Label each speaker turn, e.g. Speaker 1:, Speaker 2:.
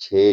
Speaker 1: 6